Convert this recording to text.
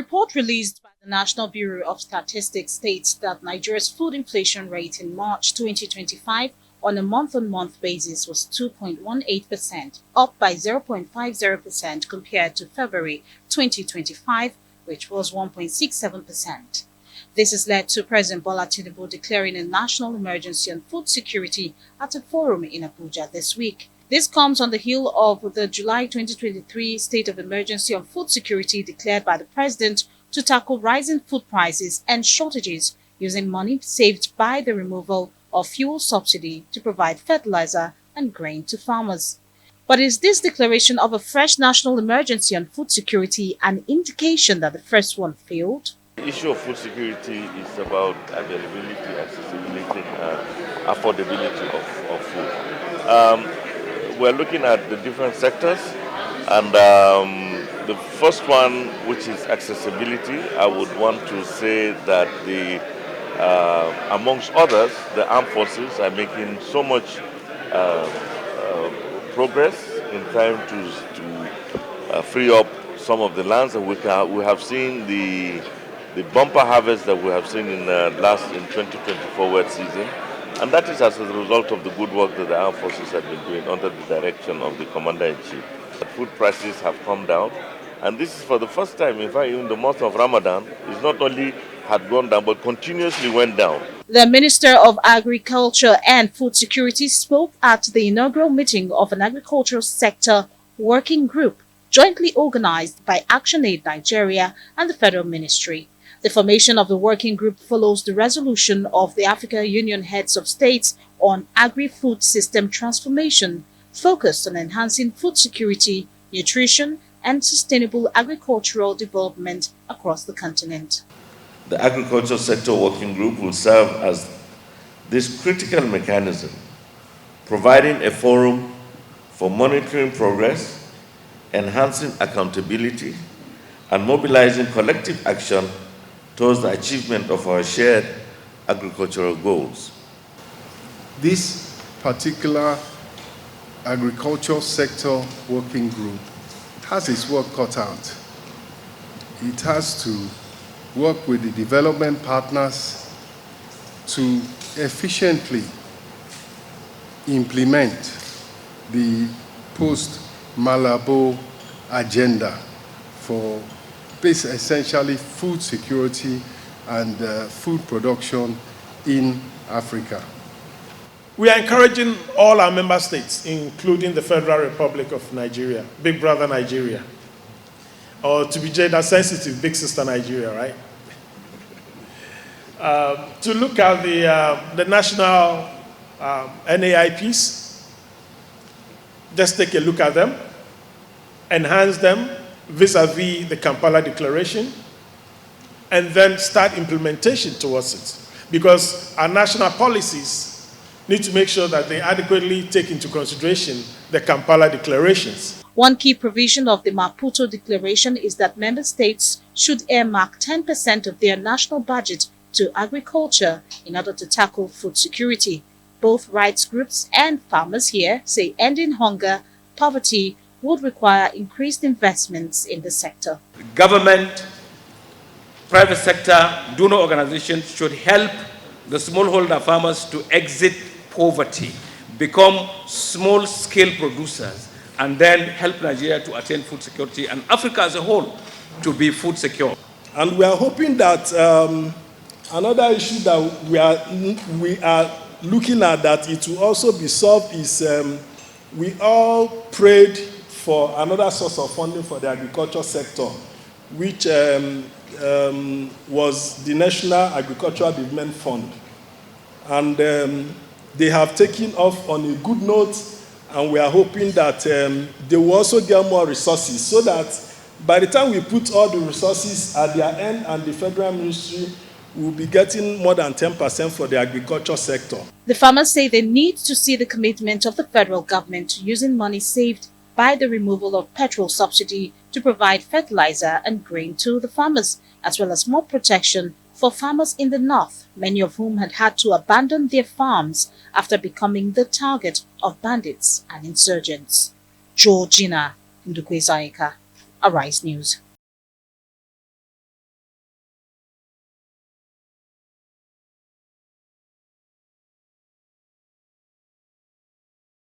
report released by the National Bureau of Statistics states that Nigeria's food inflation rate in March 2025 on a month-on-month basis was 2.18%, up by 0.50% compared to February 2025, which was 1.67%. This has led to President Bola Tinubu declaring a national emergency on food security at a forum in Abuja this week. This comes on the heel of the July 2023 State of Emergency on Food Security declared by the President to tackle rising food prices and shortages using money saved by the removal of fuel subsidy to provide fertilizer and grain to farmers. But is this declaration of a fresh national emergency on food security an indication that the first one failed? The issue of food security is about availability, accessibility, and affordability of food. We're looking at the different sectors, and the first one, which is accessibility, I would want to say that amongst others, the armed forces are making so much progress in trying to free up some of the lands, and we have seen the bumper harvest that we have seen in 2024 wet season. And that is as a result of the good work that the armed forces have been doing under the direction of the Commander-in-Chief. Food prices have come down, and this is for the first time. In fact, in the month of Ramadan, it's not only had gone down, but continuously went down. The Minister of Agriculture and Food Security spoke at the inaugural meeting of an agricultural sector working group jointly organized by ActionAid Nigeria and the Federal Ministry. The formation of the working group follows the resolution of the African Union Heads of States on agri-food system transformation, focused on enhancing food security, nutrition, and sustainable agricultural development across the continent. The agriculture sector working group will serve as this critical mechanism, providing a forum for monitoring progress, enhancing accountability, and mobilizing collective action towards the achievement of our shared agricultural goals. This particular agricultural sector working group has its work cut out. It has to work with the development partners to efficiently implement the post-Malabo agenda for essentially food security and food production in Africa. We are encouraging all our member states, including the Federal Republic of Nigeria, Big Brother Nigeria, or to be gender sensitive, Big Sister Nigeria, right? To look at the national NAIPs, just take a look at them, enhance them vis-a-vis the Kampala Declaration, and then start implementation towards it. Because our national policies need to make sure that they adequately take into consideration the Kampala Declarations. One key provision of the Maputo Declaration is that member states should earmark 10% of their national budget to agriculture in order to tackle food security. Both rights groups and farmers here say ending hunger, poverty, would require increased investments in the sector. Government, private sector, donor organizations should help the smallholder farmers to exit poverty, become small-scale producers, and then help Nigeria to attain food security and Africa as a whole to be food secure. And we are hoping that another issue that we are looking at that it will also be solved is we all prayed for another source of funding for the agriculture sector, which was the National Agricultural Development Fund. And they have taken off on a good note, and we are hoping that they will also get more resources so that by the time we put all the resources at their end and the federal ministry will be getting more than 10% for the agriculture sector. The farmers say they need to see the commitment of the federal government using money saved by the removal of petrol subsidy to provide fertilizer and grain to the farmers, as well as more protection for farmers in the north, many of whom had to abandon their farms after becoming the target of bandits and insurgents. Georgina Ndukwezaika, Arise News.